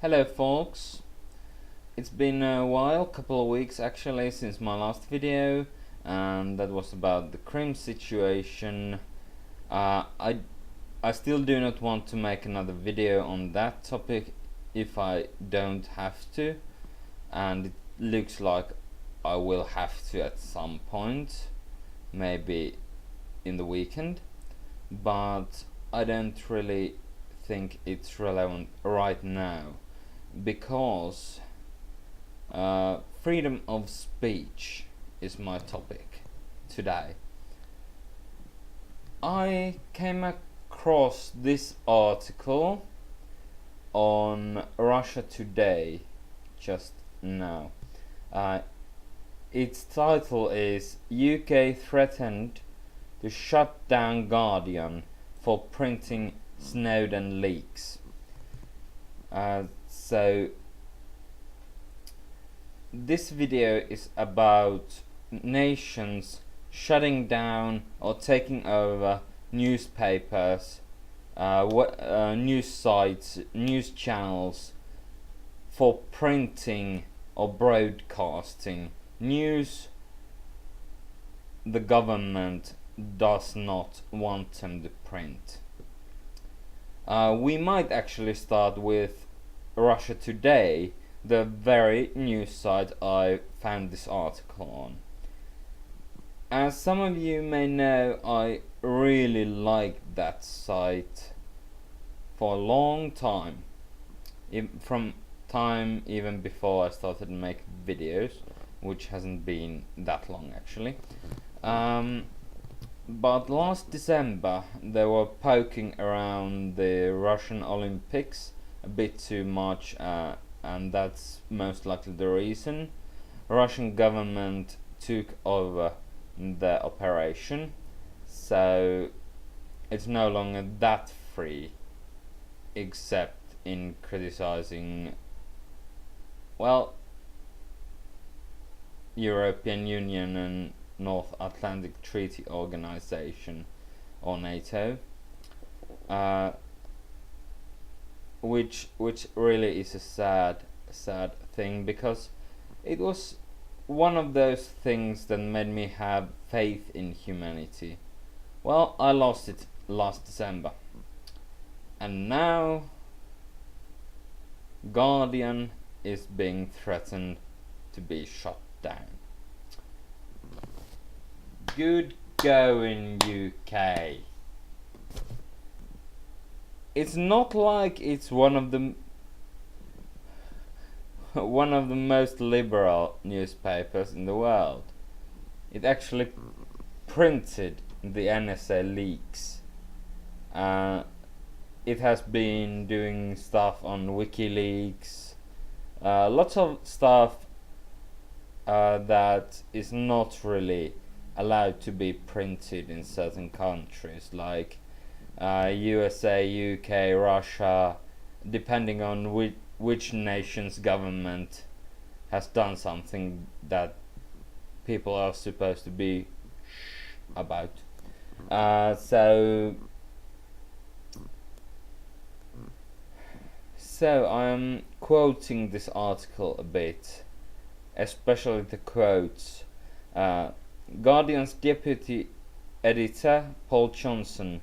Hello folks, it's been a while, couple of weeks actually, since my last video, and that was about the Crimea situation. I still do not want to make another video on that topic if I don't have to, and it looks like I will have to at some point, maybe in the weekend, but I don't really think it's relevant right now because freedom of speech is my topic today. I came across this article on Russia Today just now. Its title is UK threatened to shut down Guardian for printing Snowden leaks. So this video is about nations shutting down or taking over newspapers, news sites, news channels for printing or broadcasting news the government does not want them to print. We might actually start with Russia Today, the very news site I found this article on. As some of you may know, I really liked that site for a long time, from time even before I started making videos, which hasn't been that long actually. But last December they were poking around the Russian Olympics a bit too much, and that's most likely the reason. Russian government took over the operation, so it's no longer that free, except in criticizing, well, European Union and North Atlantic Treaty Organization, or NATO, which really is a sad thing, because it was one of those things that made me have faith in humanity. Well, I lost it last December, and now Guardian is being threatened to be shut down. Good going, UK. It's not like it's one of the most liberal newspapers in the world. It actually printed the NSA leaks. It has been doing stuff on WikiLeaks, lots of stuff that is not really allowed to be printed in certain countries, like USA, UK, Russia, depending on which nation's government has done something that people are supposed to be about. So I'm quoting this article a bit, especially the quotes. Guardian's deputy editor Paul Johnson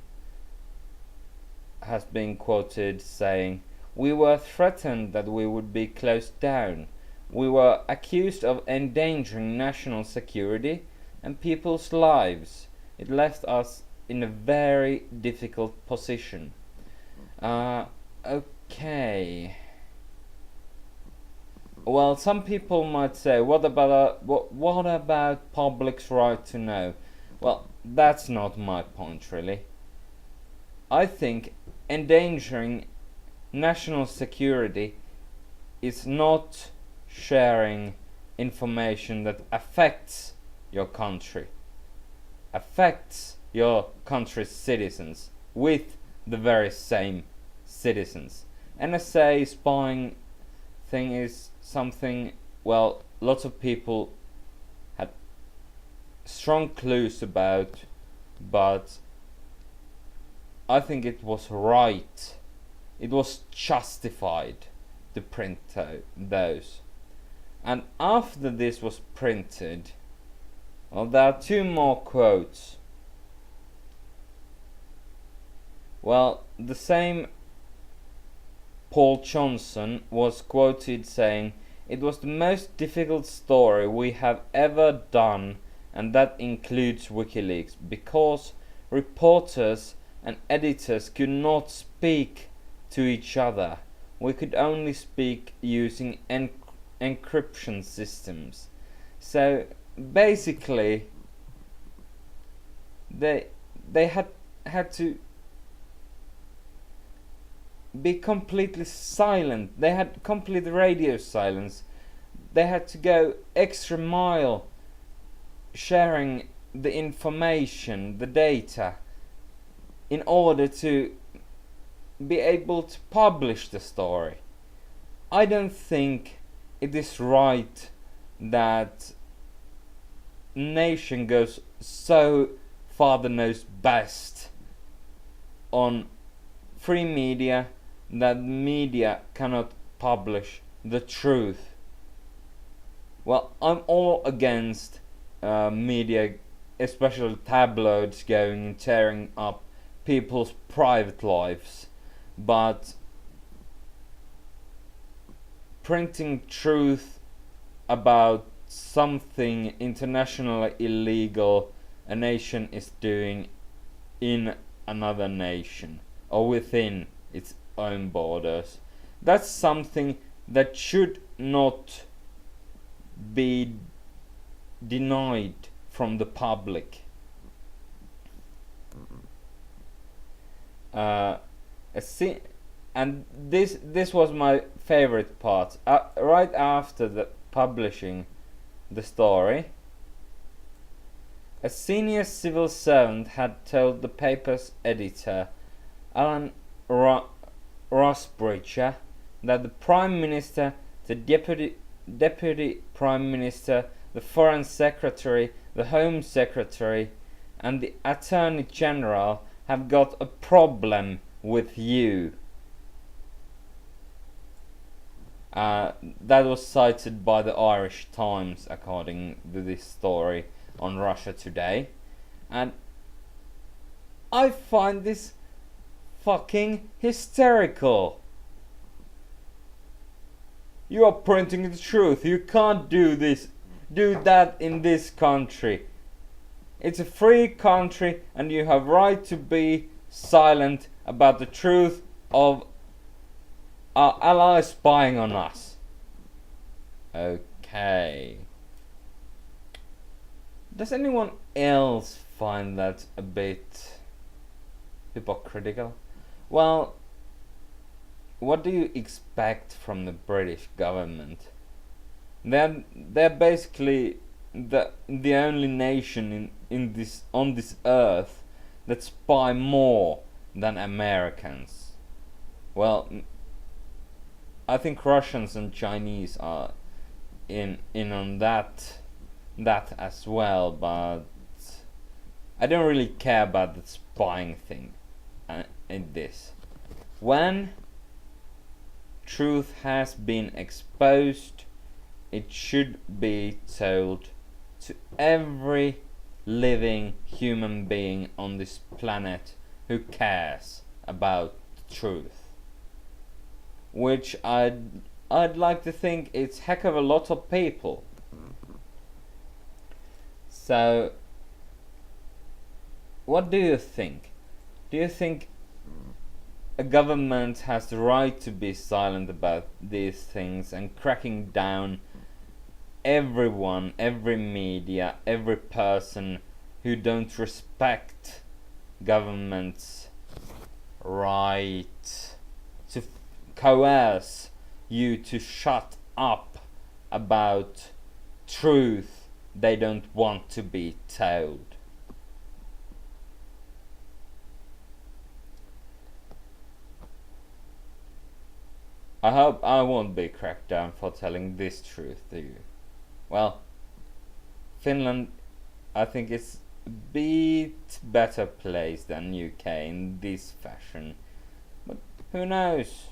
has been quoted saying, "We were threatened that we would be closed down. We were accused of endangering national security and people's lives. It left us in a very difficult position." Okay. Well, some people might say, what about public's right to know? Well, that's not my point really. I think endangering national security is not sharing information that affects your country, affects your country's citizens with the very same citizens. NSA spying thing is something, well, lots of people had strong clues about, but I think it was right, it was justified to print those. And after this was printed, well, there are two more quotes. Well, the same Paul Johnson was quoted saying, "It was the most difficult story we have ever done, and that includes WikiLeaks, because reporters and editors could not speak to each other. We could only speak using encryption systems." So basically, they had to be completely silent. They had complete radio silence. They had to go extra mile sharing the information, the data, in order to be able to publish the story. I don't think it is right that nation goes so father knows best on free media that media cannot publish the truth. Well, I'm all against media, especially tabloids, going and tearing up people's private lives, but printing truth about something internationally illegal a nation is doing in another nation or within its own borders, that's something that should not be denied from the public. And this was my favorite part. Right after the publishing the story, a senior civil servant had told the paper's editor, Alan Rusbridger, that the Prime Minister, the Deputy Prime Minister, the Foreign Secretary, the Home Secretary, and the Attorney General have got a problem with you. That was cited by the Irish Times, according to this story on Russia Today. And I find this fucking hysterical. You are printing the truth. You can't do that in this country. It's a free country and you have right to be silent about the truth of our allies spying on us. Okay. Does anyone else find that a bit hypocritical? Well, what do you expect from the British government? They're basically the only nation on this earth that spy more than Americans. Well, I think Russians and Chinese are in on that as well, but I don't really care about the spying thing in this. When truth has been exposed, it should be told to every living human being on this planet who cares about the truth. Which I'd like to think it's heck of a lot of people. So, what do you think? Do you think a government has the right to be silent about these things and cracking down everyone, every media, every person who don't respect government's right to coerce you to shut up about truth they don't want to be told? I hope I won't be cracked down for telling this truth to you. Well, Finland, I think, is a bit better placed than UK in this fashion. But who knows?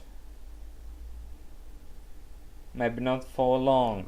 maybe not for long.